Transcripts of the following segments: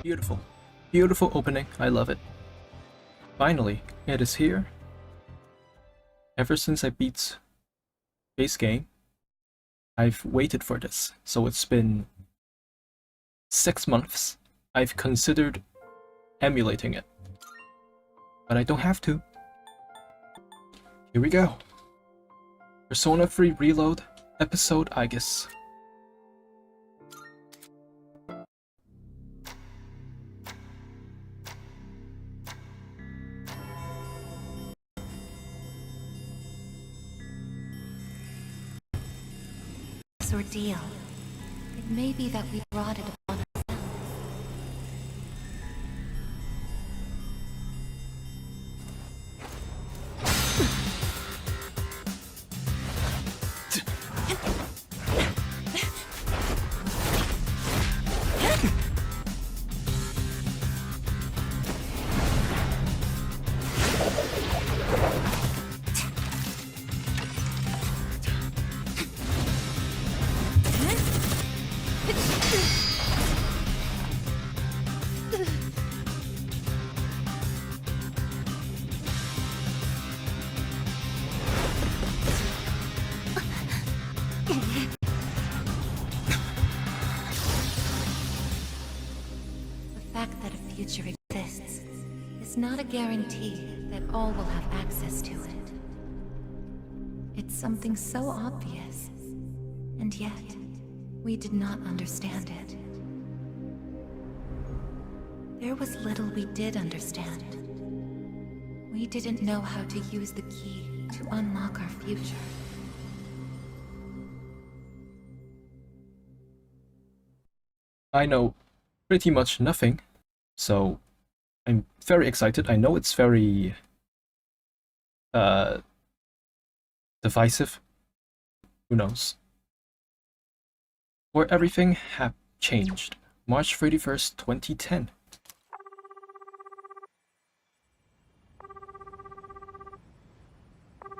Beautiful. Beautiful opening. I love it. Finally, it is here. Ever since I beat base game, I've waited for this. So it's been 6 months. I've considered emulating it, but I don't have to. Here we go. Persona 3 Reload, episode Aigis. Ordeal. It may be that we brought it upon ourselves. Exists is not a guarantee that all will have access to it. It's something so obvious, and yet we did not understand it. There was little we did understand. We didn't know how to use the key to unlock our future. I know pretty much nothing, so I'm very excited. I know it's very divisive. Who knows? Where everything have changed. March 31st, 2010.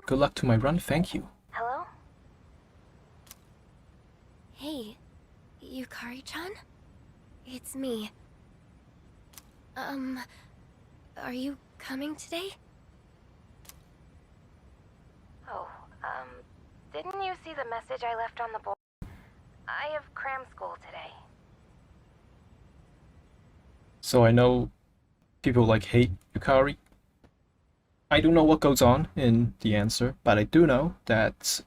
Good luck to my run, thank you. Hello? Hey, Yukari-chan? It's me. Are you coming today? Oh, didn't you see the message I left on the board? I have cram school today. So I know people like hate Yukari. I don't know what goes on in the answer, but I do know that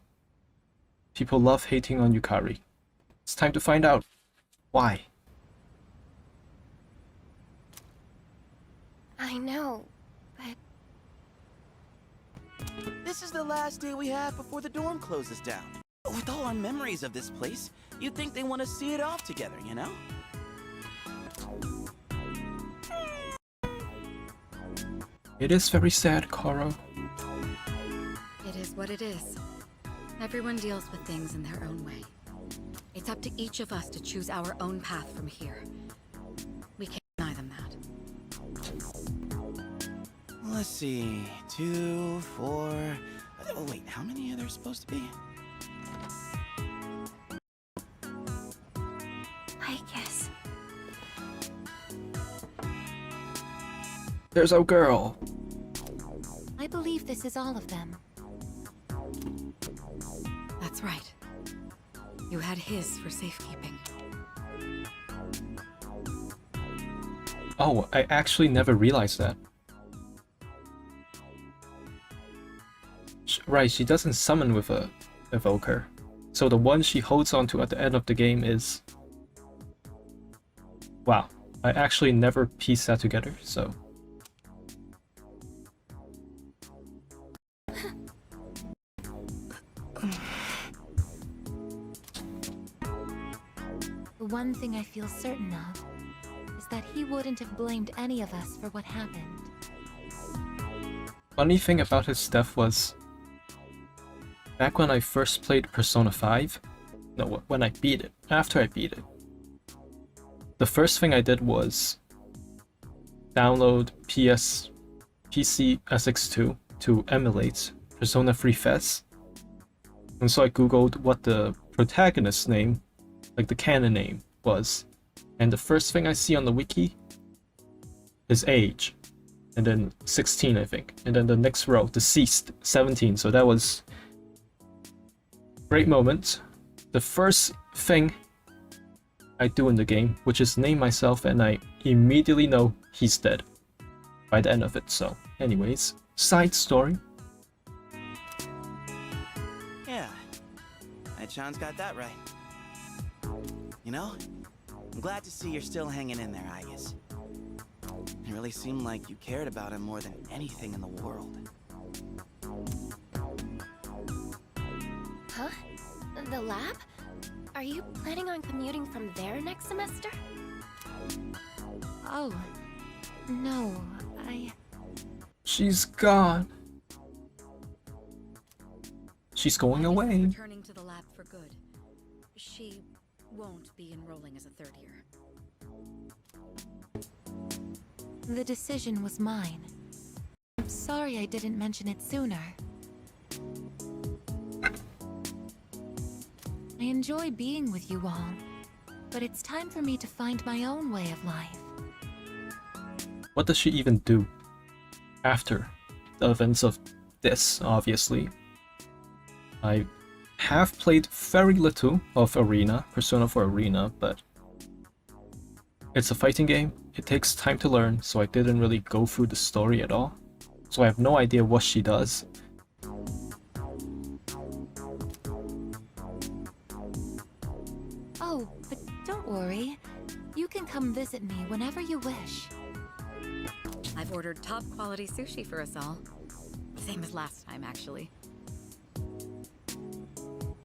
people love hating on Yukari. It's time to find out why. I know, but... This is the last day we have before the dorm closes down. With all our memories of this place, you'd think they want to see it off together, you know? It is very sad, Koro. It is what it is. Everyone deals with things in their own way. It's up to each of us to choose our own path from here. We can't deny them that. Let's see, 2, 4... Oh wait, how many are there supposed to be? I guess. There's our girl. I believe this is all of them. That's right. You had his for safekeeping. Oh, I actually never realized that. Right, she doesn't summon with a evoker. So the one she holds onto at the end of the game is... Wow, I actually never pieced that together, so... The one thing I feel certain of is that he wouldn't have blamed any of us for what happened. Funny thing about his death was... Back when I first played Persona 5... No, when I beat it. After I beat it. The first thing I did was... download PC SX2 to emulate Persona 3 FES. And so I googled what the protagonist's name, like the canon name, was. And the first thing I see on the wiki his age, and then 16, I think. And then the next row, deceased, 17. So that was great moment. The first thing I do in the game, which is name myself, and I immediately know he's dead by the end of it. So anyways, side story. Yeah, Aichan's got that right. You know, I'm glad to see you're still hanging in there, Aigis. It really seemed like you cared about him more than anything in the world. Huh? The lab? Are you planning on commuting from there next semester? Oh, no, She's gone. She's going Aigis is away. returning to the lab for good. She won't be enrolling as a third year. The decision was mine. I'm sorry I didn't mention it sooner. I enjoy being with you all, but it's time for me to find my own way of life. What does she even do after the events of this, obviously? I have played very little of Arena, Persona 4 Arena, but it's a fighting game. It takes time to learn, so I didn't really go through the story at all. So I have no idea what she does. Oh, but don't worry. You can come visit me whenever you wish. I've ordered top quality sushi for us all. Same as last time, actually.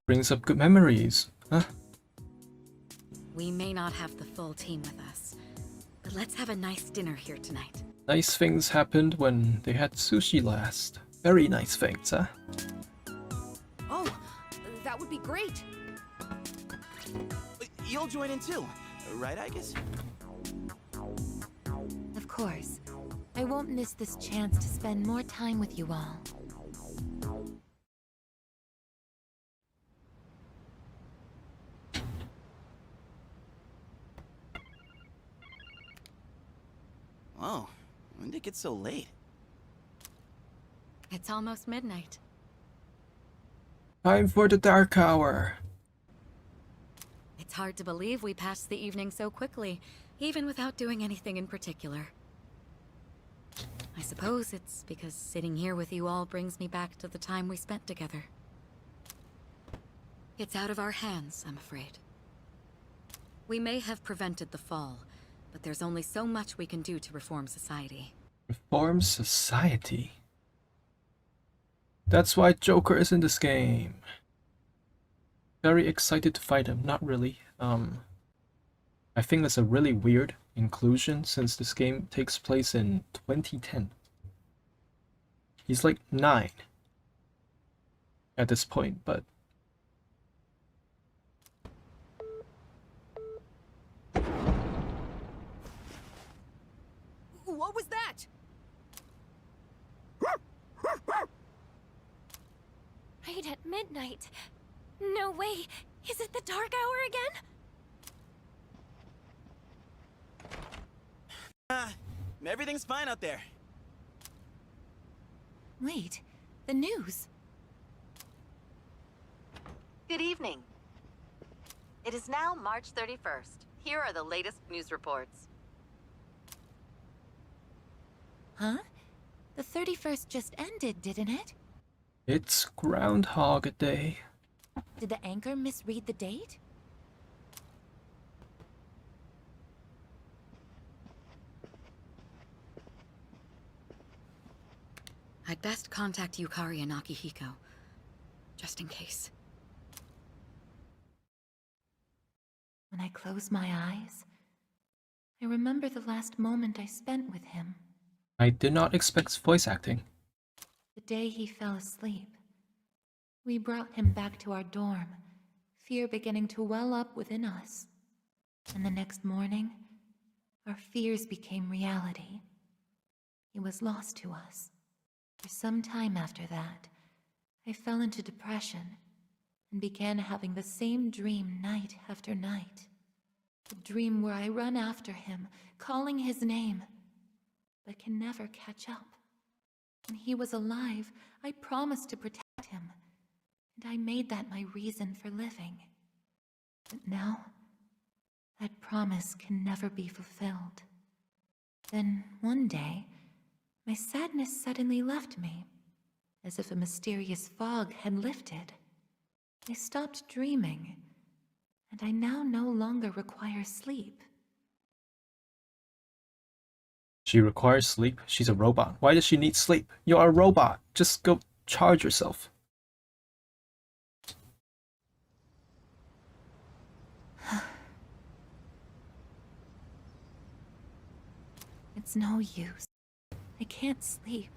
Brings up good memories, huh? We may not have the full team with us, but let's have a nice dinner here tonight. Nice things happened when they had sushi last. Very nice things, huh? Oh, that would be great. You'll join in too, right, Aigis? Of course. I won't miss this chance to spend more time with you all. Whoa, when did it get so late? It's almost midnight. Time for the Dark Hour. It's hard to believe we passed the evening so quickly, even without doing anything in particular. I suppose it's because sitting here with you all brings me back to the time we spent together. It's out of our hands, I'm afraid. We may have prevented the fall, but there's only so much we can do to reform society. Reform society. That's why Joker is in this game. Very excited to fight him. Not really. I think that's a really weird inclusion since this game takes place in 2010. He's like 9 at this point, but What was that? Right at midnight. No way. Is it the dark hour again? Everything's fine out there. Wait, the news. Good evening. It is now March 31st. Here are the latest news reports. Huh? The 31st just ended, didn't it? it's Groundhog Day. Did the anchor misread the date? I'd best contact Yukari and Akihiko, just in case. When I close my eyes, I remember the last moment I spent with him. I did not expect voice acting. The day he fell asleep. We brought him back to our dorm, fear beginning to well up within us. And the next morning, our fears became reality. He was lost to us. For some time after that, I fell into depression and began having the same dream night after night. A dream where I run after him, calling his name, but can never catch up. When he was alive, I promised to protect him, and I made that my reason for living. But now, that promise can never be fulfilled. Then, one day, my sadness suddenly left me, as if a mysterious fog had lifted. I stopped dreaming, and I now no longer require sleep. She requires sleep? She's a robot. Why does she need sleep? You're a robot. Just go charge yourself. It's no use. I can't sleep.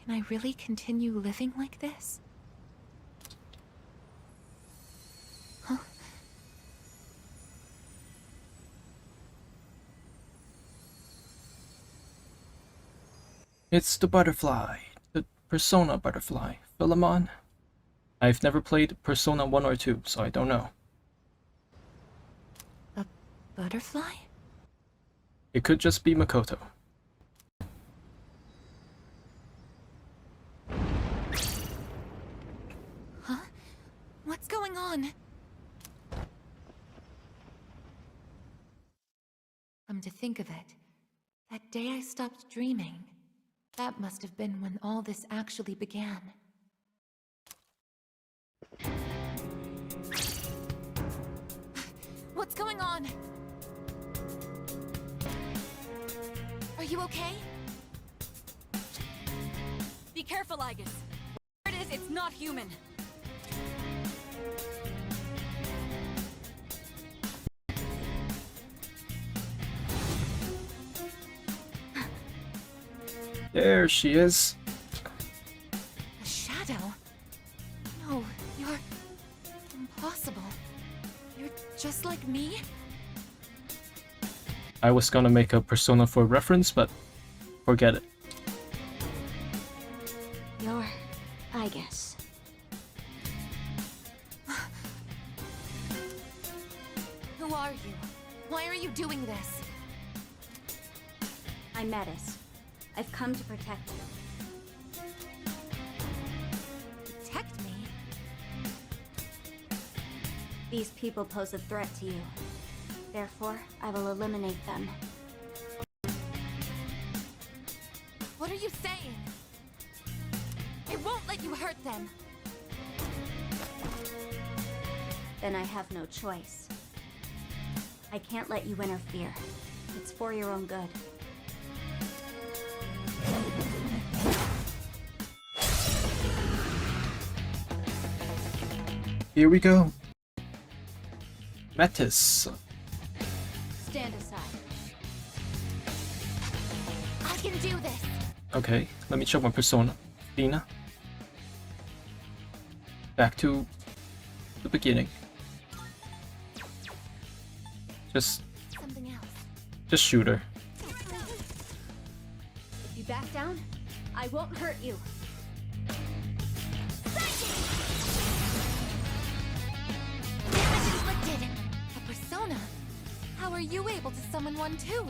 Can I really continue living like this? Huh? It's the butterfly. The Persona butterfly. Philemon? I've never played Persona 1 or 2, so I don't know. A butterfly? It could just be Makoto. Huh? What's going on? Come to think of it, that day I stopped dreaming, that must have been when all this actually began. What's going on? Are you okay? Be careful, Aigis. Whatever it is, it's not human. There she is. A shadow? No, you're... impossible. You're just like me? I was gonna make a Persona 4 reference, but forget it. You're Aigis. Who are you? Why are you doing this? I'm Metis. I've come to protect you. Protect me? These people pose a threat to you. Therefore, I will eliminate them. What are you saying? I won't let you hurt them. Then I have no choice. I can't let you interfere. It's for your own good. Here we go. Metis. Stand aside. I can do this. Okay, let me check my Persona. Dina. Back to the beginning. Something else. Just shoot her. If you back down, I won't hurt you. Damage inflicted. A persona. How are you able to summon one too?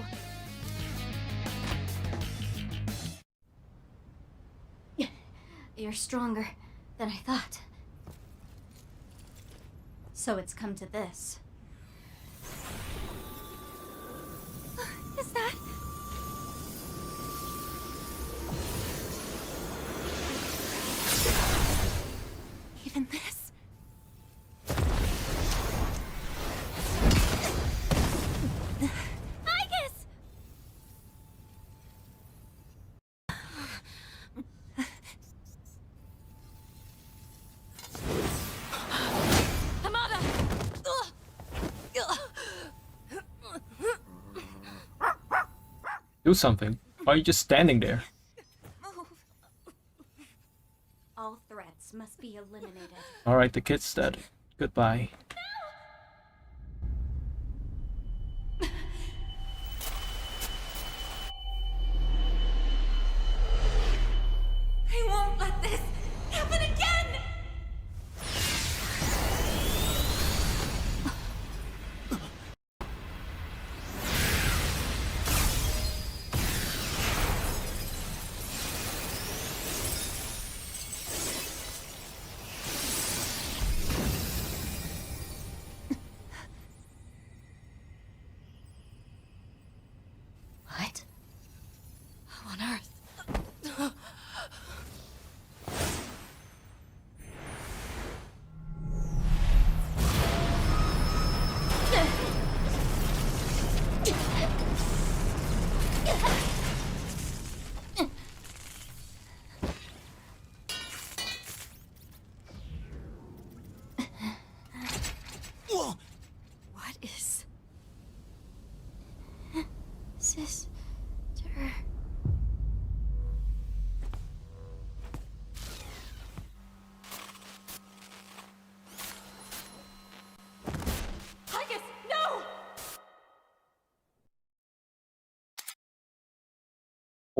You're stronger than I thought. So it's come to this. Is that... even this? Aigis! Hamada! Do something. Why are you just standing there? All threats must be eliminated. Alright, the kid's dead. Goodbye. I won't let this happen again!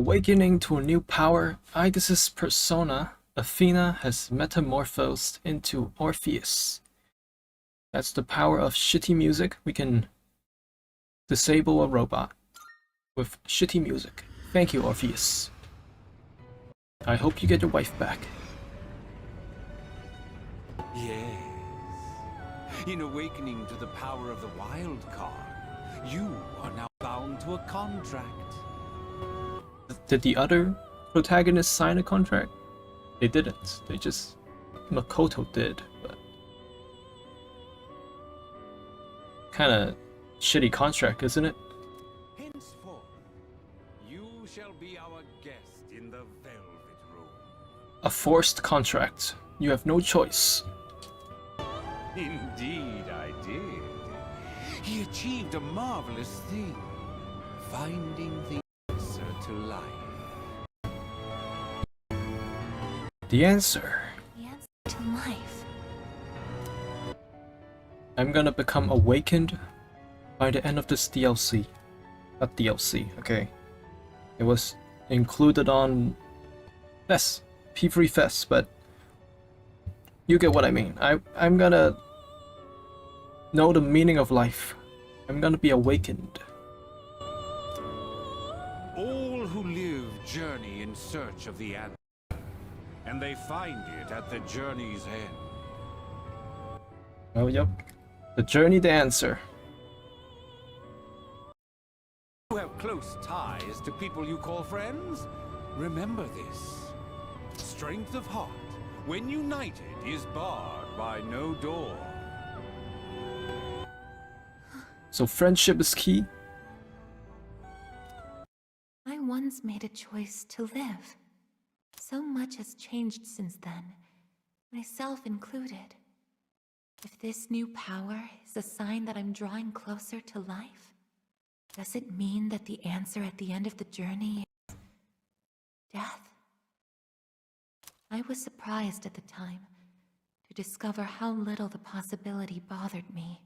Awakening to a new power, Aigis' persona, Athena, has metamorphosed into Orpheus. That's the power of shitty music. We can disable a robot with shitty music. Thank you, Orpheus. I hope you get your wife back. Yes. In awakening to the power of the wild card, you are now bound to a contract. Did the other protagonists sign a contract? They didn't. They just... Makoto did, but... Kinda shitty contract, isn't it? Henceforth, you shall be our guest in the Velvet Room. A forced contract. You have no choice. Indeed, I did. He achieved a marvelous thing, finding the answer to life. The answer. The answer to life. I'm gonna become awakened by the end of this DLC. Not DLC, okay. It was included on Fest, P3 Fest, but you get what I mean. I'm gonna know the meaning of life. I'm gonna be awakened. All who live journey in search of the answer, and they find it at the journey's end. Oh, yep. The journey to answer. You have close ties to people you call friends? Remember this. Strength of heart, when united, is barred by no door. So friendship is key? I once made a choice to live. So much has changed since then, myself included. If this new power is a sign that I'm drawing closer to life, does it mean that the answer at the end of the journey is death? I was surprised at the time to discover how little the possibility bothered me.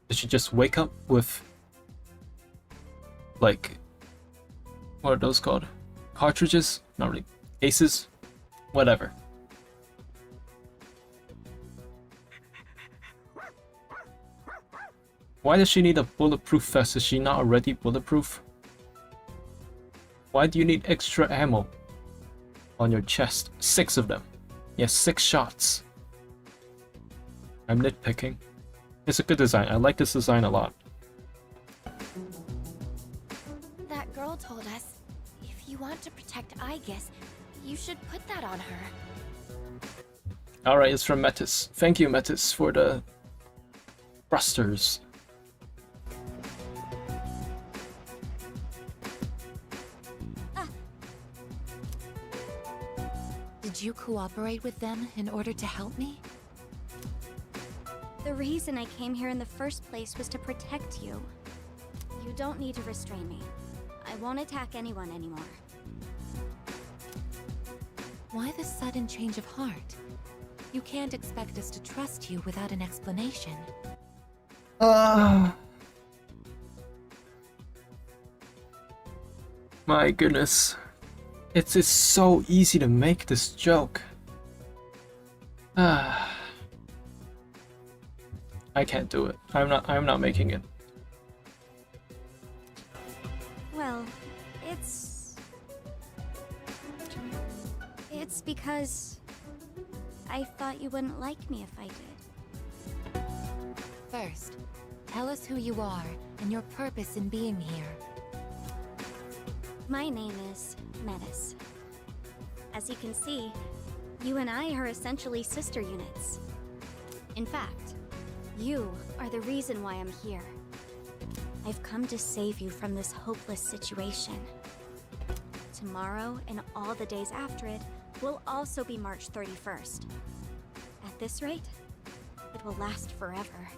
Did she just wake up with, like, what are those called? Cartridges? Not really. Cases? Whatever. Why does she need a bulletproof vest? Is she not already bulletproof? Why do you need extra ammo on your chest? 6 of them. Yes, 6 shots. I'm nitpicking. It's a good design. I like this design a lot. That girl told us, if you want to protect Aigis, you should put that on her. Alright, it's from Metis. Thank you, Metis, for the thrusters. Did you cooperate with them in order to help me? The reason I came here in the first place was to protect you. You don't need to restrain me. I won't attack anyone anymore. Why this sudden change of heart? You can't expect us to trust you without an explanation. My goodness. It's so easy to make this joke. I can't do it. I'm not making it. Well, it's because I thought you wouldn't like me if I did. First, tell us who you are and your purpose in being here. My name is Metis. As you can see, you and I are essentially sister units. In fact, you are the reason why I'm here. I've come to save you from this hopeless situation. Tomorrow and all the days after it will also be March 31st. At this rate, it will last forever.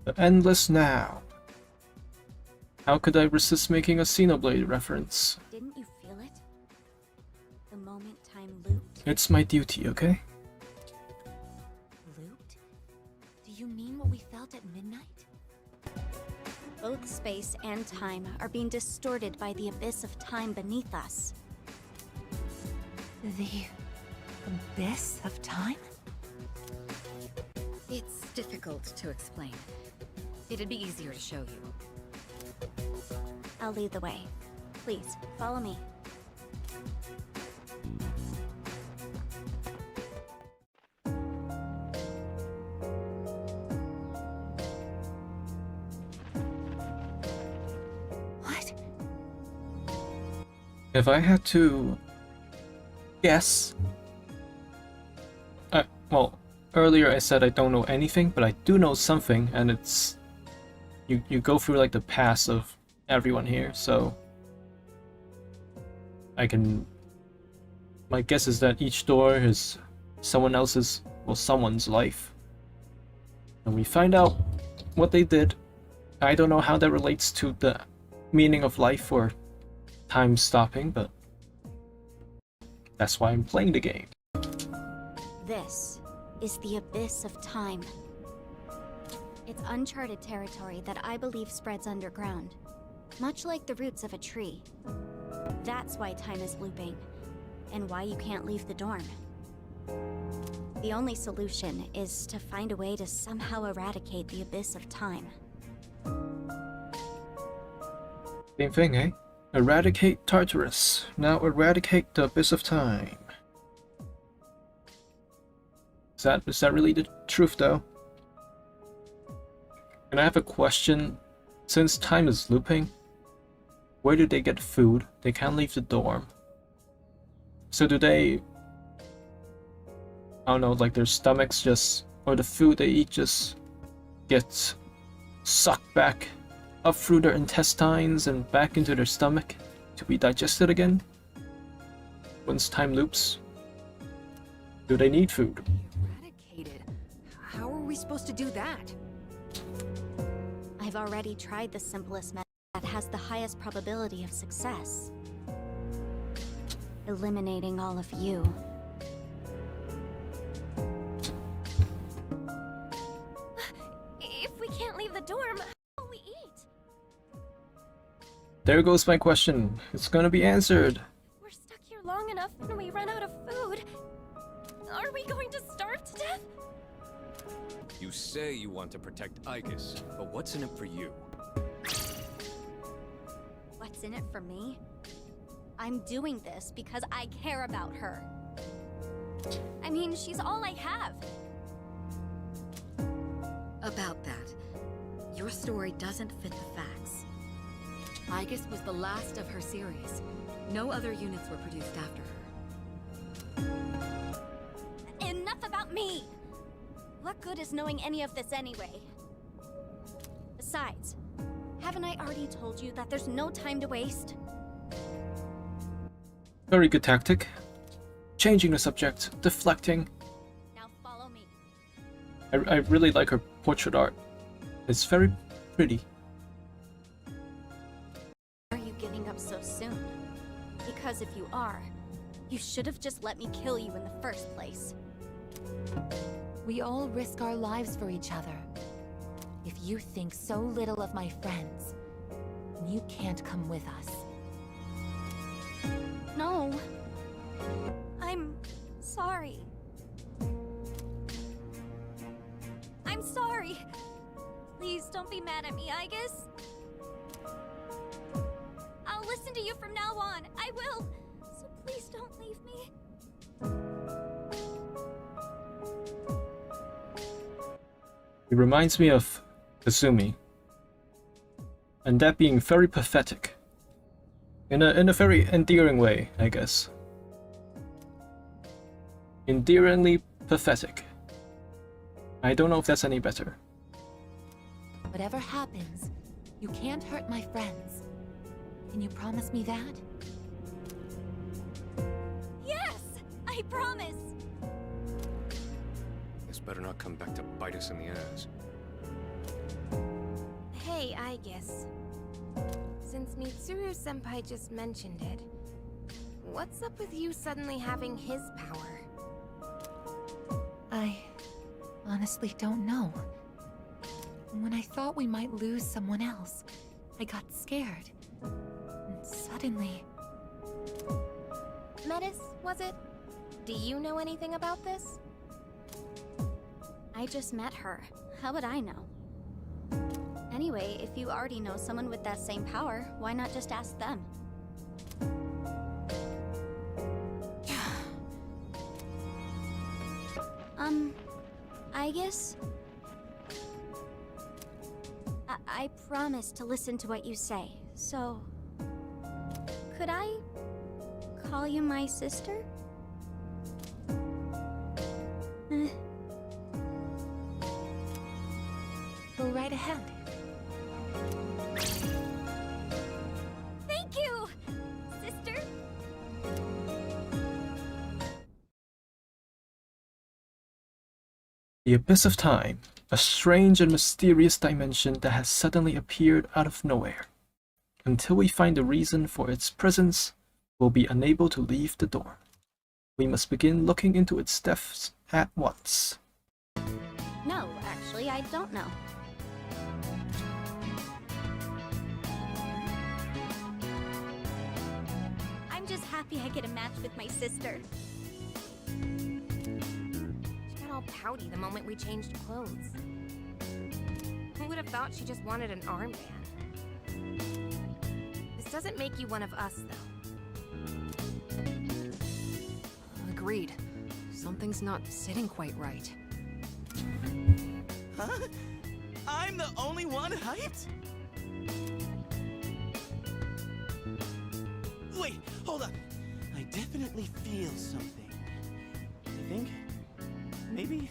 The endless now. How could I resist making a Xenoblade reference? Didn't It's my duty, okay? Looped? Do you mean what we felt at midnight? Both space and time are being distorted by the abyss of time beneath us. The abyss of time? It's difficult to explain. It'd be easier to show you. I'll lead the way. Please, follow me. What? If I had to guess, well, earlier I said I don't know anything, but I do know something, and it's you go through like the past of everyone here, so my guess is that each door is someone else's, well, someone's life, and we find out what they did. I don't know how that relates to the meaning of life or time stopping, but that's why I'm playing the game. This is the abyss of time. It's uncharted territory that I believe spreads underground, much like the roots of a tree. That's why time is looping, and why you can't leave the dorm. The only solution is to find a way to somehow eradicate the abyss of time. Same thing, eh? Eradicate Tartarus. Now eradicate the abyss of time. Is that really the truth, though? And I have a question. Since time is looping, where do they get food? They can't leave the dorm. So do they... I don't know, like their stomachs just... or the food they eat just gets sucked back up through their intestines and back into their stomach to be digested again? Once time loops? Do they need food? Eradicated? How are we supposed to do that? I've already tried the simplest method that has the highest probability of success. Eliminating all of you. If we can't leave the dorm, how will we eat? There goes my question. It's gonna be answered. We're stuck here long enough and we run out of food. Are we going to starve to death? You say you want to protect Aigis, but what's in it for you? What's in it for me? I'm doing this because I care about her. I mean, she's all I have. About that, your story doesn't fit the facts. Aigis was the last of her series. No other units were produced after her. Enough about me! What good is knowing any of this anyway? Besides, haven't I already told you that there's no time to waste? Very good tactic. Changing the subject, deflecting. Now follow me. I really like her portrait art. It's very pretty. Why are you giving up so soon? Because if you are, you should have just let me kill you in the first place. We all risk our lives for each other. If you think so little of my friends, you can't come with us. No. I'm sorry. I'm sorry. Please don't be mad at me, Aigis. I'll listen to you from now on. I will. So please don't leave me. It reminds me of Kasumi. And that being very pathetic. In a very endearing way, I guess. Endearingly pathetic. I don't know if that's any better. Whatever happens, you can't hurt my friends. Can you promise me that? Yes! I promise! This better not come back to bite us in the ass. Hey, Aigis. Since Mitsuru-senpai just mentioned it, what's up with you suddenly having his power? honestly don't know. When I thought we might lose someone else, I got scared. And suddenly... Metis, was it? Do you know anything about this? I just met her. How would I know? Anyway, if you already know someone with that same power, why not just ask them? Aigis? I promise to listen to what you say, so... Could I... call you my sister? Go right ahead. Thank you, sister! The Abyss of Time, a strange and mysterious dimension that has suddenly appeared out of nowhere. Until we find a reason for its presence, we'll be unable to leave the door. We must begin looking into its depths at once. No, actually, I don't know. I'm just happy I get a match with my sister. She got all pouty the moment we changed clothes. Who would have thought she just wanted an armband? This doesn't make you one of us, though. Agreed. Something's not sitting quite right. Huh? I'm the only one hyped? Wait, hold up. I definitely feel something. I think... maybe?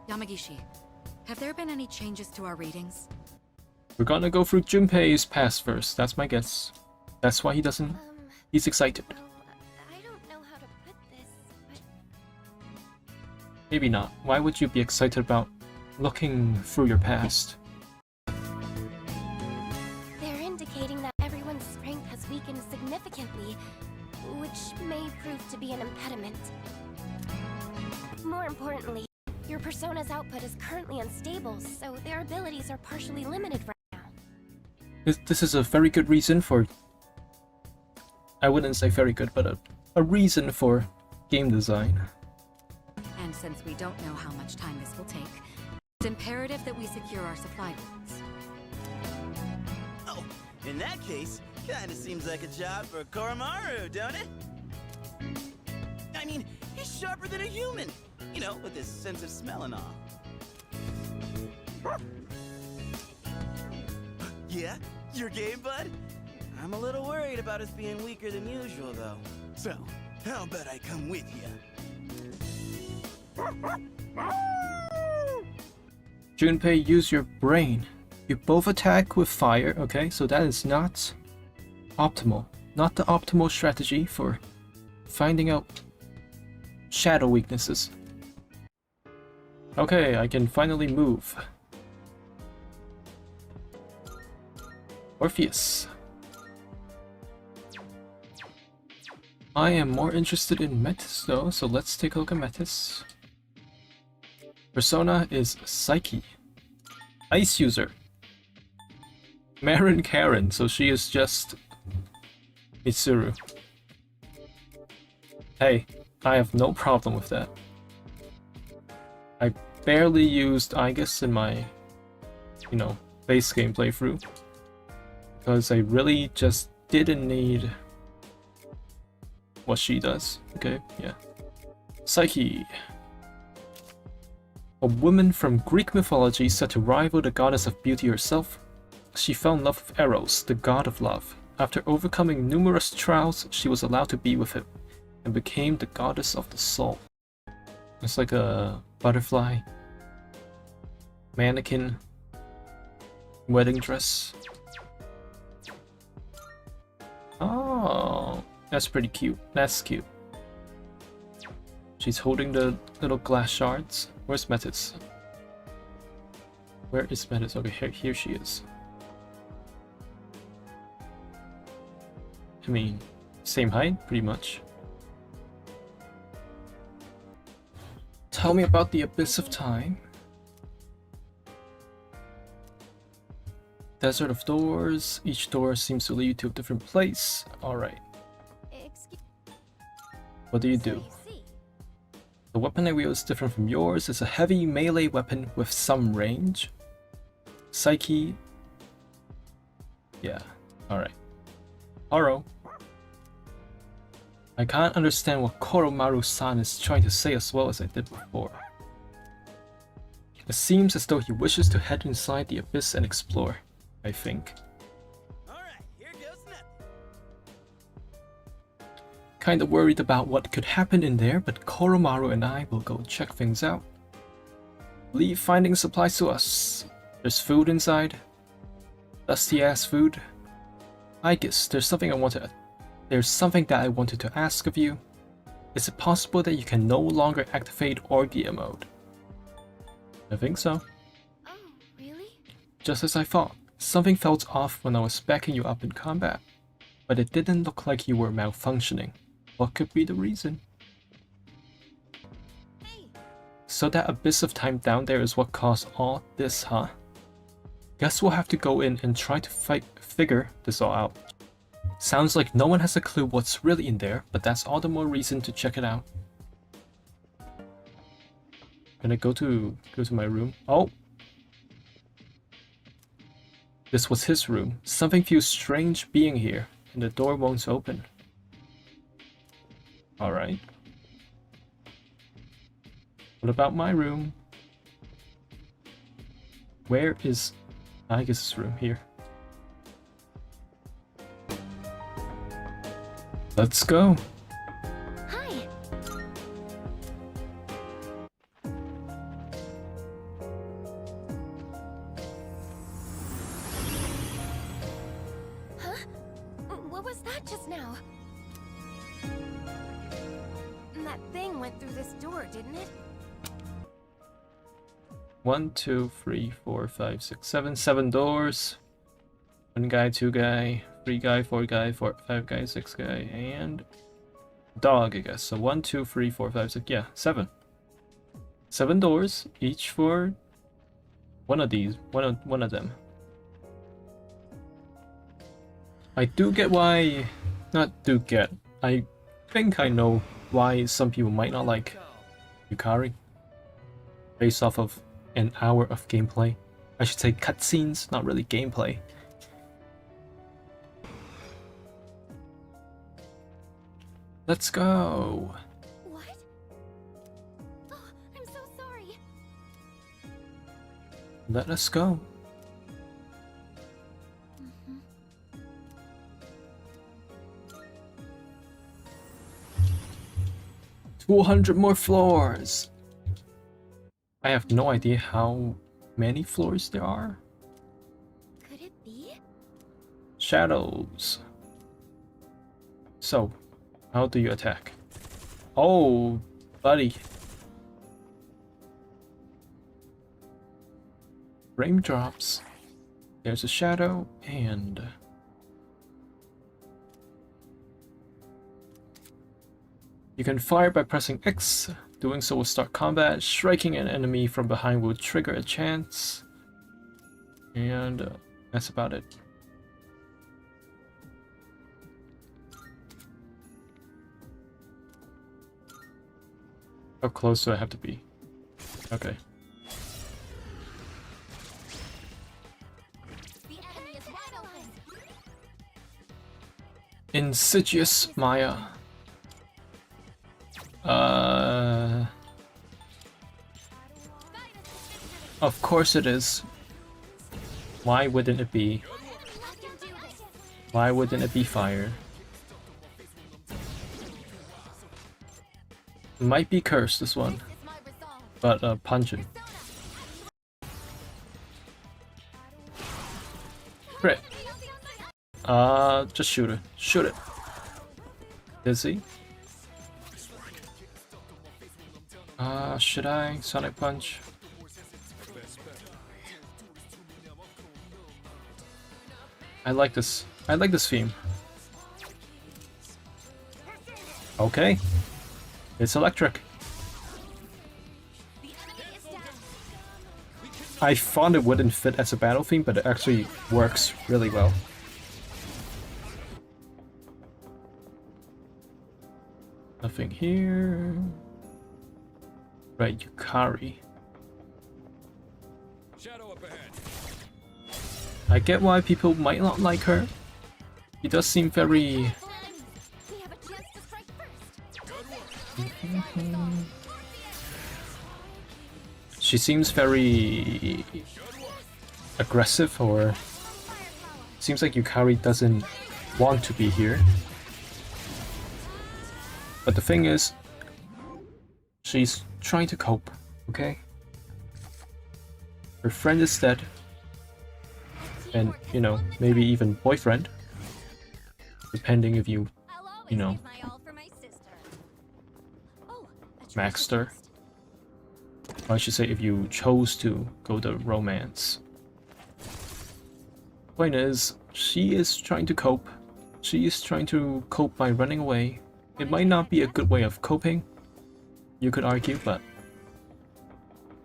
Yamagishi, have there been any changes to our readings? We're gonna go through Junpei's past first, that's my guess. That's why he doesn't... he's excited. Well, I don't know how to put this, but... Maybe not. Why would you be excited about looking through your past? They're indicating that everyone's strength has weakened significantly, which may prove to be an impediment. More importantly, your persona's output is currently unstable, so their abilities are partially limited right now. This is a very good reason for... I wouldn't say very good, but a reason for game design. And since we don't know how much time this will take, it's imperative that we secure our supply routes. Oh, in that case, kinda seems like a job for Koromaru, don't it? I mean, he's sharper than a human. You know, with his sense of smell and all. Yeah? Your game, bud? I'm a little worried about us being weaker than usual, though. So, how about I come with you? Junpei, use your brain. You both attack with fire, okay? So that is not optimal. Not the optimal strategy for finding out shadow weaknesses. Okay, I can finally move. Orpheus. I am more interested in Metis though, so let's take a look at Metis. Persona is Psyche. Ice user. Marin Karen, so she is just Mitsuru. Hey, I have no problem with that. I barely used Aigis in my, you know, base game playthrough. Because I really just didn't need what she does. Okay, yeah. Psyche. A woman from Greek mythology said to rival the goddess of beauty herself, she fell in love with Eros, the god of love. After overcoming numerous trials, she was allowed to be with him, and became the goddess of the soul. It's like a butterfly, mannequin, wedding dress. Oh, that's pretty cute. That's cute. She's holding the little glass shards. Where's Metis? Where is Metis? Okay, here she is. I mean, same height, pretty much. Tell me about the Abyss of Time. Desert of doors. Each door seems to lead to a different place. Alright. What do you do? The weapon I wield is different from yours. It's a heavy melee weapon with some range. Psyche. Yeah. Alright. Haro. I can't understand what Koromaru-san is trying to say as well as I did before. It seems as though he wishes to head inside the abyss and explore, I think. Alright, here goes nothing. Kinda worried about what could happen in there, but Koromaru and I will go check things out. Leave finding supplies to us. There's food inside. Dusty ass food. Aigis, there's something that I wanted to ask of you. Is it possible that you can no longer activate Orgia mode? I think so. Oh, really? Just as I thought. Something felt off when I was backing you up in combat. But it didn't look like you were malfunctioning. What could be the reason? Hey. So that abyss of time down there is what caused all this, huh? Guess we'll have to go in and try to figure this all out. Sounds like no one has a clue what's really in there, but that's all the more reason to check it out. Gonna go to my room. Oh! This was his room. Something feels strange being here, and the door won't open. Alright. What about my room? Where is Aigis' room? Here. Let's go. Hi. Huh? What was that just now? That thing went through this door, didn't it? 1, 2, 3, 4, 5, 6, 7. 7 doors. 1 guy, 2 guy, 3 guy, 4 guy, 5 guy, 6 guy, and dog, I guess. So 1, 2, 3, 4, 5, 6. Yeah, 7. 7 doors, each for one of these. One of them. I do get why. Not do get. I think I know why some people might not like Yukari, based off of an hour of gameplay. I should say cutscenes, not really gameplay. Let's go. What? Oh, I'm so sorry. Let us go. 200 more floors. I have no idea how many floors there are. Could it be? Shadows. So, how do you attack? Oh, buddy. Frame drops. There's a shadow and... You can fire by pressing X. Doing so will start combat. Striking an enemy from behind will trigger a chance. And that's about it. How close do I have to be? Okay. The enemy is wide open. Insidious Maya. Of course it is. Why wouldn't it be? Why wouldn't it be fire? Might be cursed, this one, but pungent. Crit. Just shoot it. Shoot it. Dizzy. Should I? Sonic Punch? I like this. I like this theme. Okay. It's electric. I thought it wouldn't fit as a battle theme, but it actually works really well. Nothing here. Right, Yukari. Shadow up ahead. I get why people might not like her. She does seem very... We have a chance to strike first. She seems very aggressive, or seems like Yukari doesn't want to be here. But the thing is, she's trying to cope, okay? Her friend is dead. And, you know, maybe even boyfriend. Depending if you know, maxed her. Or I should say if you chose to go the romance. Point is, she is trying to cope. She is trying to cope by running away. It might not be a good way of coping, you could argue, but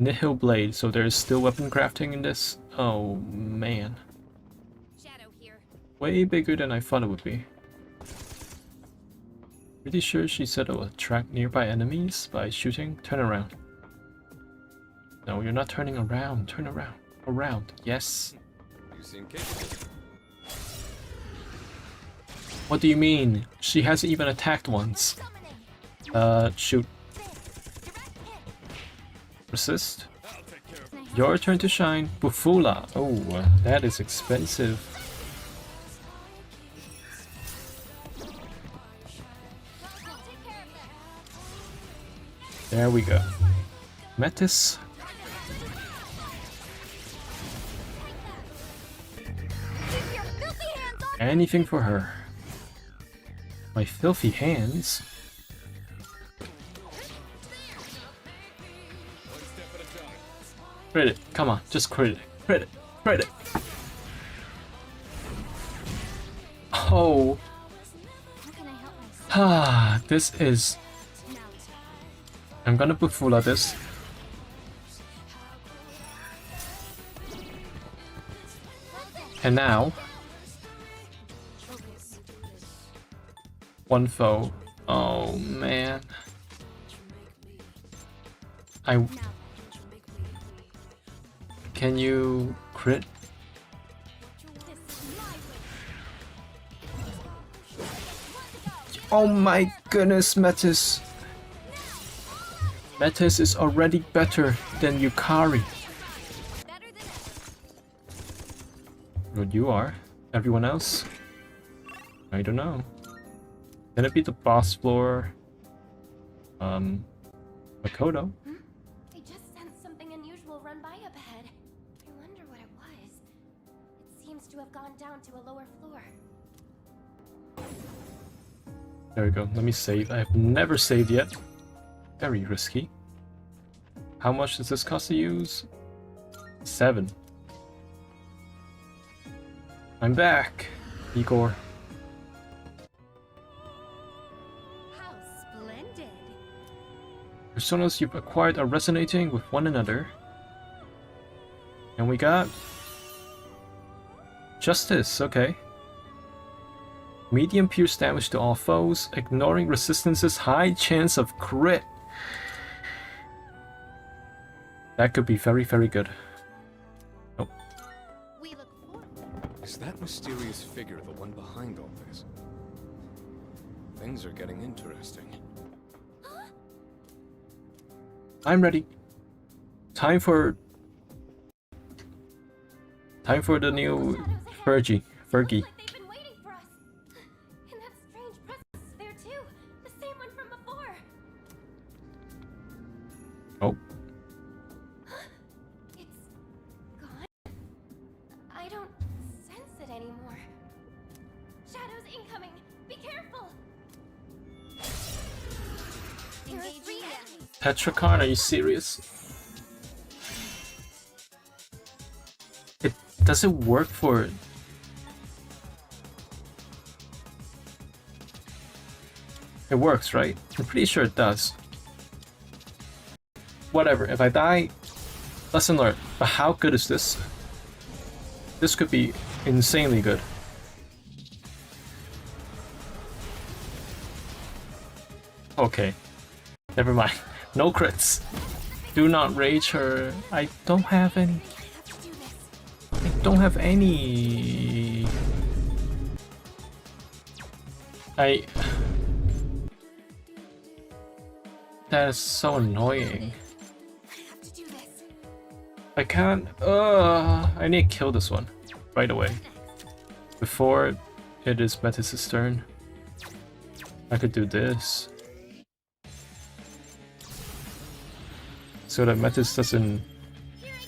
Nihil Blade, so there's still weapon crafting in this? Oh man. Way bigger than I thought it would be. Pretty sure she said it will attract nearby enemies by shooting. Turn around. No, you're not turning around. Turn around. Around. Yes. You seem capable. What do you mean? She hasn't even attacked once. Shoot. Resist. Your turn to shine. Bufula. Oh, that is expensive. There we go. Metis. Anything for her. My filthy hands? Crit it. Come on, just crit it. Crit it. Crit it. Oh. Ah, this is... I'm gonna Bufula this. And now... one foe. Oh man. Can you crit? Oh my goodness, Metis. Metis is already better than Yukari. Good, you are. Everyone else? I don't know. Can it be the boss floor? Makoto? I just sensed something unusual run by up ahead. I wonder what it was. It seems to have gone down to a lower floor. There we go. Let me save. I have never saved yet. Very risky. How much does this cost to use? 7. I'm back, Igor. How splendid. Personas you've acquired are resonating with one another. And we got... Justice, okay. Medium pierce damage to all foes, ignoring resistances, high chance of crit. That could be very, very good. Nope. Is that mysterious figure the one behind all this? Things are getting interesting. I'm ready. Time for the new Fergie. They've been waiting for us. And that strange presence is there too. The same one from before. Oh. It's gone. I don't sense it anymore. Shadows incoming. Be careful. Engaging enemies. Tetrakarn, are you serious? Does it work for... It works, right? I'm pretty sure it does. Whatever, if I die, Lesson learned. But how good is this? This could be insanely good. Okay. Never mind. No crits. Do not rage her. I don't have any. I don't have any. That is so annoying. I can't. I need to kill this one right away. Before it is Metis' turn. I could do this. So that Metis doesn't...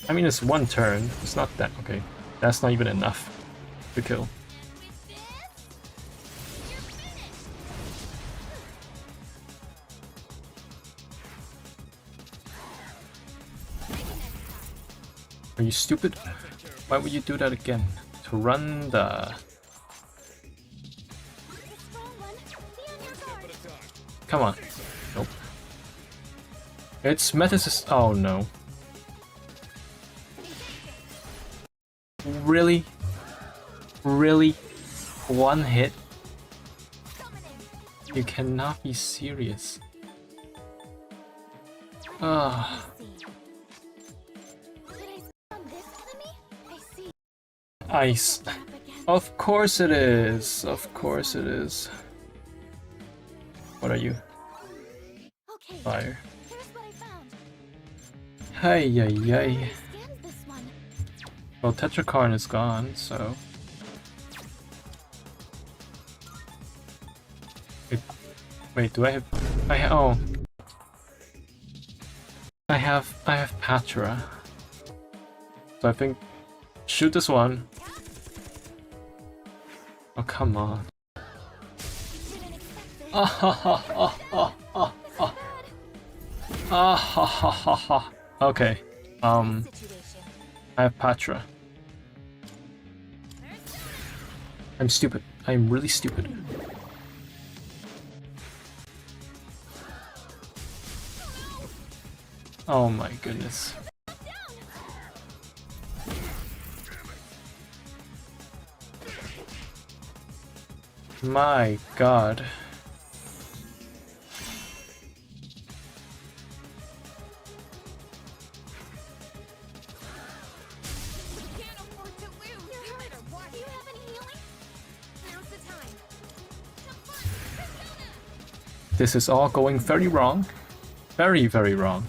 I mean, it's one turn. It's not that... Okay. That's not even enough to kill. Are you stupid? Why would you do that again? To run the... Come on. Nope. It's Metis'... Oh no. Really? Really? One hit? You cannot be serious. Ah. Ice. Of course it is. Of course it is. What are you? Fire. Hey, yay. Well, Tetrakarn is gone, so... Wait, do I have... Oh. I have Patra. So I think... Shoot this one. Oh, come on. Ah ha ha ha ha ha ha. Ah ha ha ha ha. Okay. I have Patra. I'm stupid. I'm really stupid. Oh my goodness. My god. This is all going very wrong. Very, very wrong.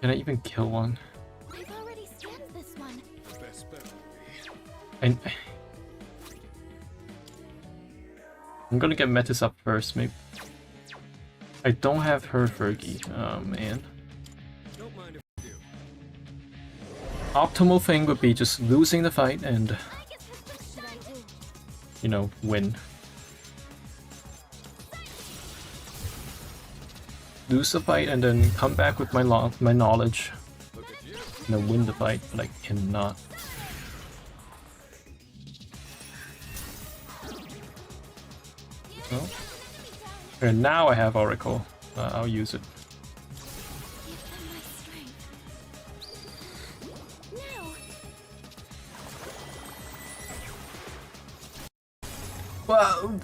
Can I even kill one? I've already scanned this one. And I'm gonna get Metis up first, maybe. I don't have her Fergie. Oh man. Optimal thing would be just losing the fight and, you know, win. Lose the fight and then come back with my knowledge and then win the fight, but I cannot. Oh. And now I have Oracle. I'll use it. Well,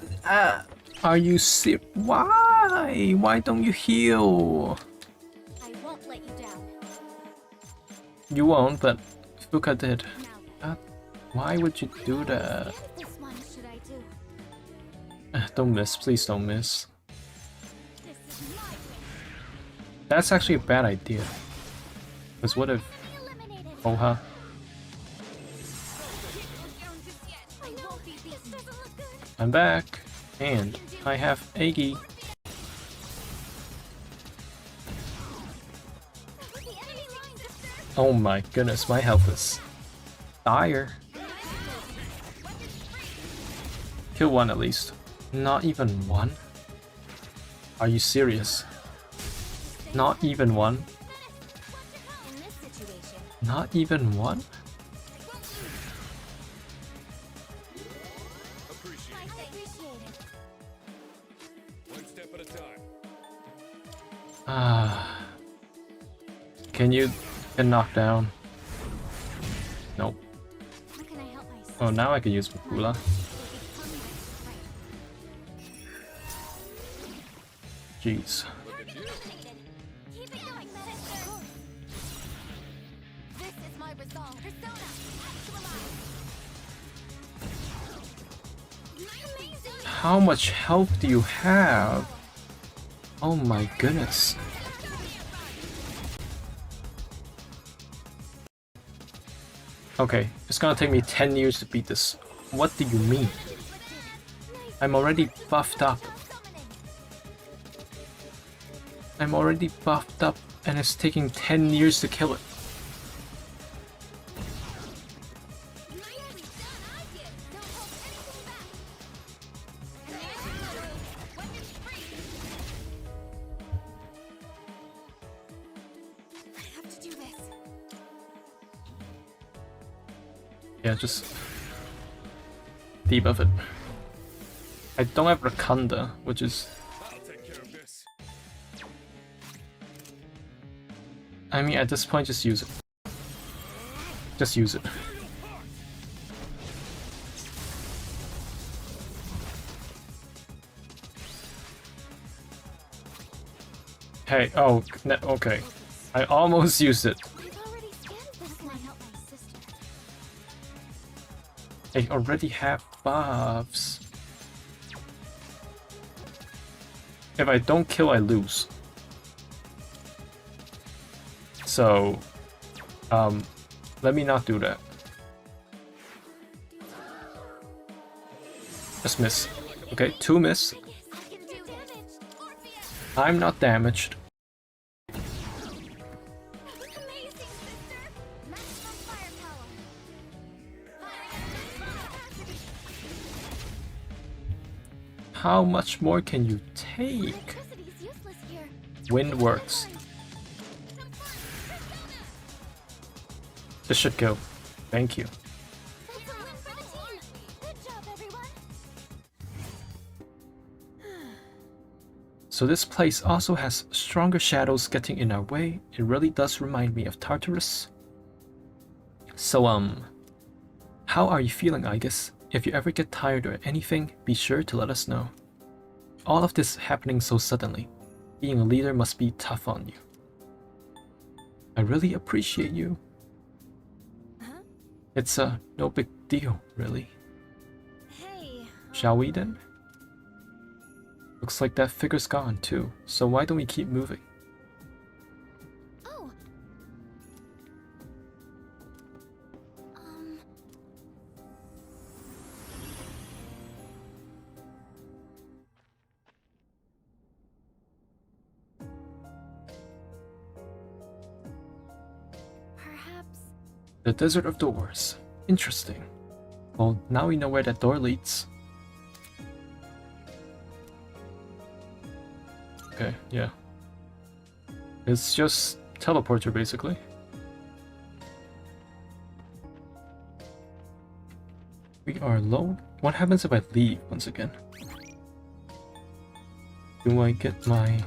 are you serious? Why? Why don't you heal? I won't let you down. You won't, but Fuka did. Why would you do that? This one should I do? Don't miss, please don't miss. This is my way. That's actually a bad idea. Because what if... Oh, huh? I'm back, and I have Aigis. Oh my goodness, my health is dire. Kill one at least. Not even one? Are you serious? Not even one? Not even one? step at a time. Ah. Can you get knocked down? Nope. How can I help my sister? Oh, now I can use Makula. Jeez. Keep it going, Metis. This is my resolve. Persona, actualize. Amazing. How much health do you have? Oh my goodness. Okay, it's gonna take me 10 years to beat this. What do you mean? I'm already buffed up. I'm already buffed up and it's taking 10 years to kill it. Yeah, just debuff it. I don't have Rakanda, which is... I'll take care of this. I mean, at this point, just use it. Just use it. Hey, oh, okay. I almost used it. I already have buffs. If I don't kill, I lose. So, let me not do that. Just miss. Okay, 2 miss. I'm not damaged. How much more can you take? Wind works. This should go. Thank you. So this place also has stronger shadows getting in our way. It really does remind me of Tartarus. So how are you feeling, Aigis? If you ever get tired or anything, be sure to let us know. All of this happening so suddenly. Being a leader must be tough on you. I really appreciate you. Huh? It's no big deal, really. Hey. Shall we then? Looks like that figure's gone too, so why don't we keep moving? Oh. Perhaps. The Desert of Doors. Interesting. Well, now we know where that door leads. Okay, yeah. It's just teleporter, basically. We are alone? What happens if I leave once again? Do I get my...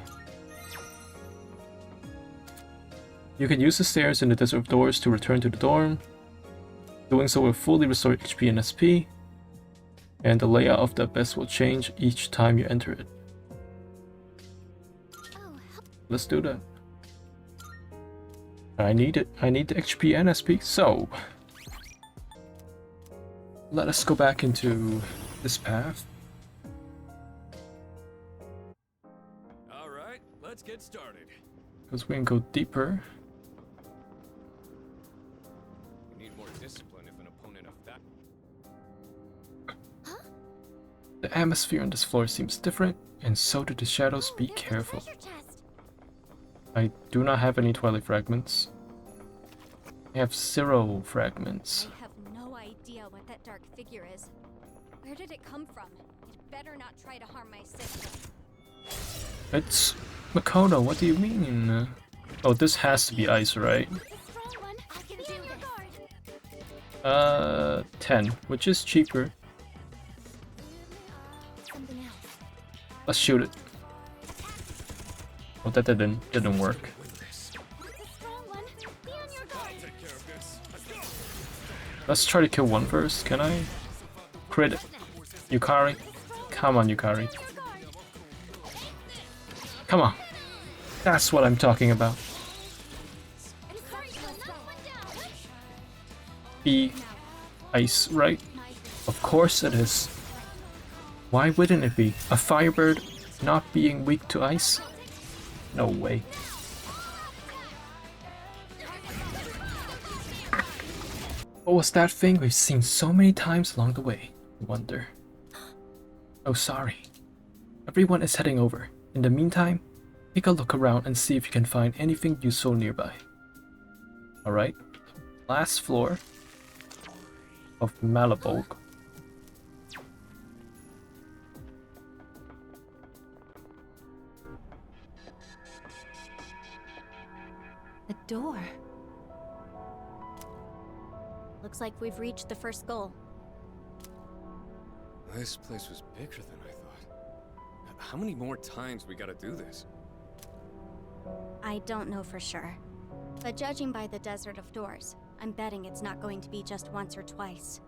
You can use the stairs in the Desert of Doors to return to the dorm. Doing so will fully restore HP and SP. And the layout of the abyss will change each time you enter it. Let's do that. I need it. I need the HP and SP, so... Let us go back into this path. Alright, let's get started. Because we can go deeper. We need more discipline if an opponent of that... The atmosphere on this floor seems different, and so do the shadows. Be careful. I do not have any Twilight fragments. I have 0 fragments. I have no idea what that dark figure is. Where did it come from? It better not try to harm my sister. It's Makoto, what do you mean? Oh, this has to be ice, right? 10, which is cheaper. Let's shoot it. Well, that didn't work. It's a strong one. Be on your guard. Let's try to kill one first. Can I? Crit Yukari. Come on, Yukari. Come on. That's what I'm talking about. Be ice, right? Of course it is. Why wouldn't it be? A firebird not being weak to ice? No way. What was that thing we've seen so many times along the way? I wonder. Oh, sorry. Everyone is heading over. In the meantime, take a look around and see if you can find anything useful nearby. Alright. Last floor of Malebolge. The door. Looks like we've reached the first goal. This place was bigger than I thought. How many more times we gotta do this? I don't know for sure. But judging by the Desert of Doors, I'm betting it's not going to be just once or twice.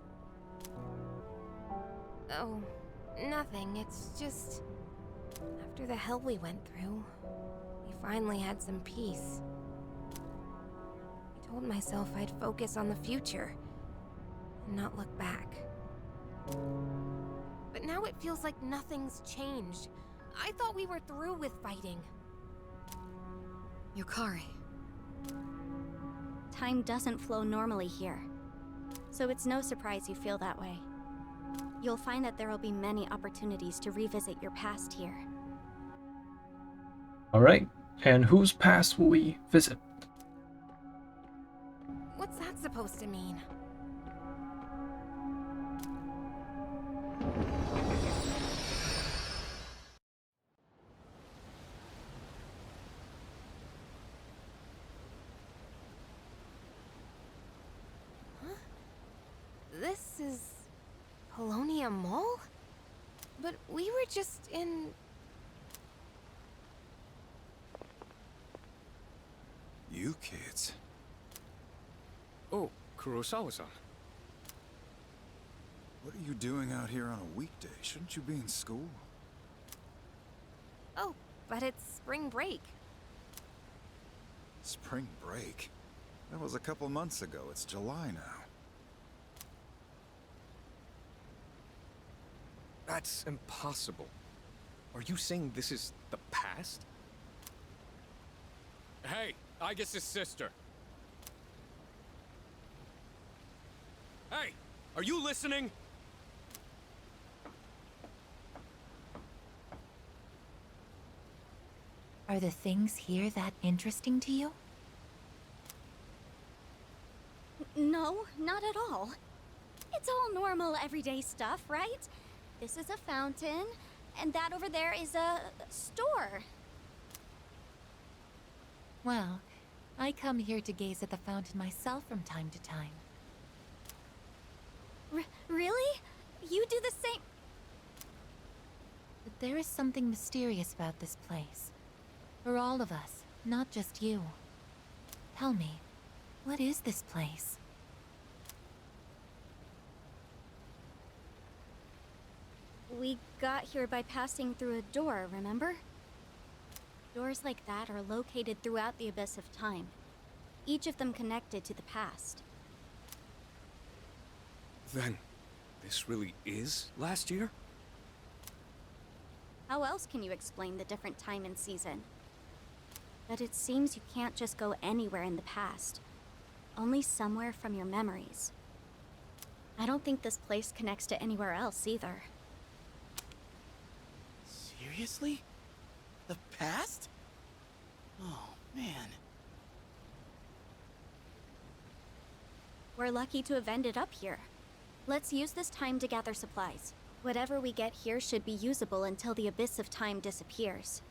Oh, nothing. It's just... After the hell we went through, we finally had some peace. I told myself I'd focus on the future and not look back. But now it feels like nothing's changed. I thought we were through with fighting. Yukari. Time doesn't flow normally here. So it's no surprise you feel that way. You'll find that there will be many opportunities to revisit your past here. Alright, and whose past will we visit? What's that supposed to mean? Huh? This is Polonia Mall? But we were just in... You kids. Oh, Kurosawa-san. What are you doing out here on a weekday? Shouldn't you be in school? Oh, but it's spring break. Spring break? That was a couple months ago. It's July now. That's impossible. Are you saying this is the past? Hey, Aigis' sister. Hey, are you listening? Are the things here that interesting to you? No, not at all. It's all normal, everyday stuff, right? This is a fountain, and that over there is a store. Well, I come here to gaze at the fountain myself from time to time. Really? You do the same? But there is something mysterious about this place. For all of us, not just you. Tell me, what is this place? We got here by passing through a door, remember? Doors like that are located throughout the Abyss of Time, each of them connected to the past. Then, this really is last year? How else can you explain the different time and season? But it seems you can't just go anywhere in the past, only somewhere from your memories. I don't think this place connects to anywhere else either. Seriously? The past? Oh, man. We're lucky to have ended up here. Let's use this time to gather supplies. Whatever we get here should be usable until the Abyss of Time disappears.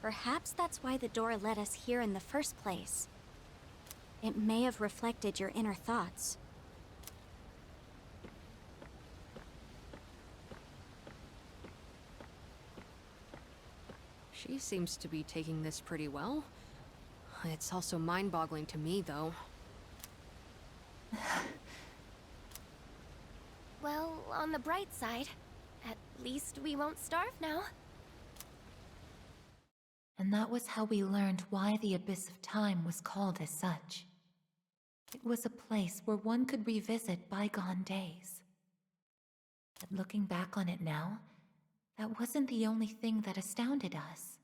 Perhaps that's why the door led us here in the first place. It may have reflected your inner thoughts. She seems to be taking this pretty well. It's also mind-boggling to me, though. Well, on the bright side, at least we won't starve now. And that was how we learned why the Abyss of Time was called as such. It was a place where one could revisit bygone days. But looking back on it now, that wasn't the only thing that astounded us.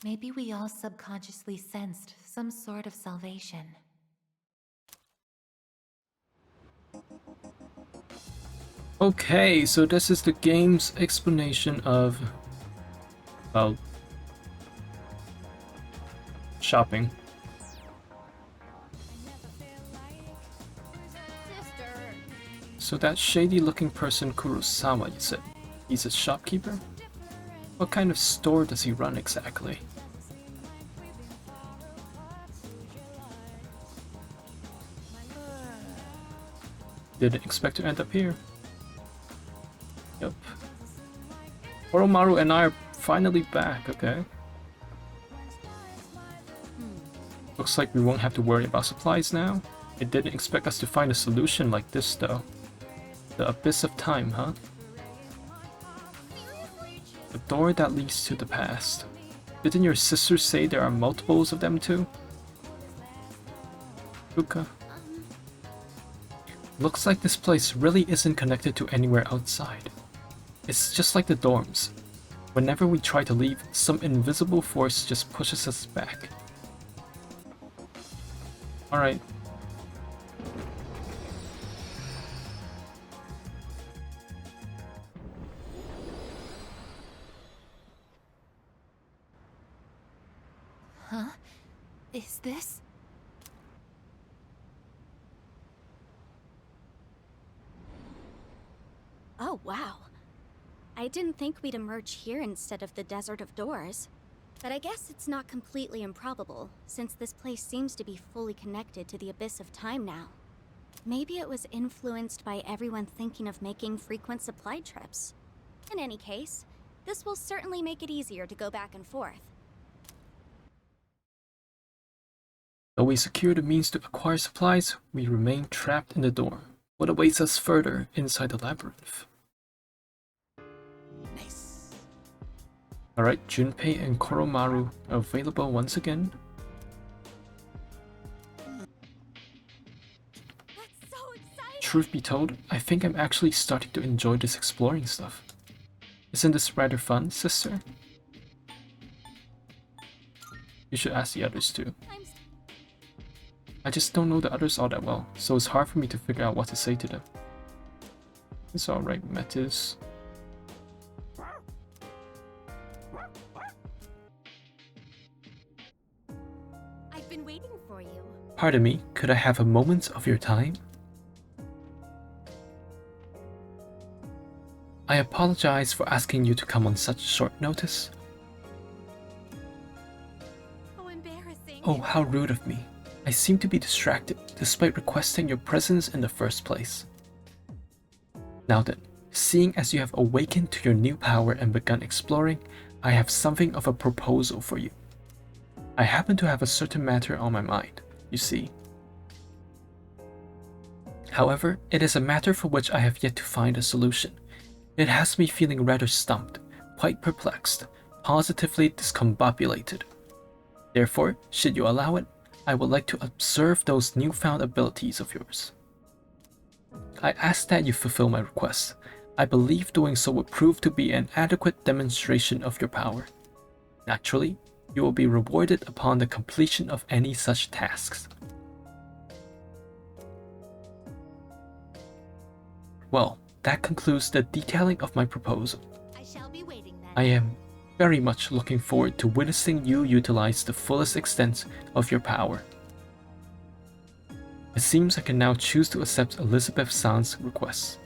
Maybe we all subconsciously sensed some sort of salvation. Okay, so this is the game's explanation of, well, shopping. So that shady-looking person Kurosawa, you said, he's a shopkeeper? What kind of store does he run exactly? Didn't expect to end up here. Yep. Oromaru and I are finally back, okay? Looks like we won't have to worry about supplies now. I didn't expect us to find a solution like this though. The Abyss of Time, huh? The door that leads to the past. Didn't your sister say there are multiples of them too? Ruka. Looks like this place really isn't connected to anywhere outside. It's just like the dorms. Whenever we try to leave, some invisible force just pushes us back. Alright. Huh? Is this? Oh, wow. I didn't think we'd emerge here instead of the Desert of Doors. But I guess it's not completely improbable, since this place seems to be fully connected to the Abyss of Time now. Maybe it was influenced by everyone thinking of making frequent supply trips. In any case, this will certainly make it easier to go back and forth. Though we secure the means to acquire supplies, we remain trapped in the dorm. What awaits us further inside the labyrinth? Nice. Alright, Junpei and Koromaru are available once again. That's so exciting! Truth be told, I think I'm actually starting to enjoy this exploring stuff. Isn't this rather fun, sister? You should ask the others too. I just don't know the others all that well, so it's hard for me to figure out what to say to them. It's alright, Metis. I've been waiting for you. Pardon me, could I have a moment of your time? I apologize for asking you to come on such short notice. How embarrassing. Oh, how rude of me. I seem to be distracted, despite requesting your presence in the first place. Now then, seeing as you have awakened to your new power and begun exploring, I have something of a proposal for you. I happen to have a certain matter on my mind, you see. However, it is a matter for which I have yet to find a solution. It has me feeling rather stumped, quite perplexed, positively discombobulated. Therefore, should you allow it, I would like to observe those newfound abilities of yours. I ask that you fulfill my request. I believe doing so would prove to be an adequate demonstration of your power. Naturally, you will be rewarded upon the completion of any such tasks. Well, that concludes the detailing of my proposal. I shall be waiting then. I am very much looking forward to witnessing you utilize the fullest extent of your power. It seems I can now choose to accept Elizabeth San's requests.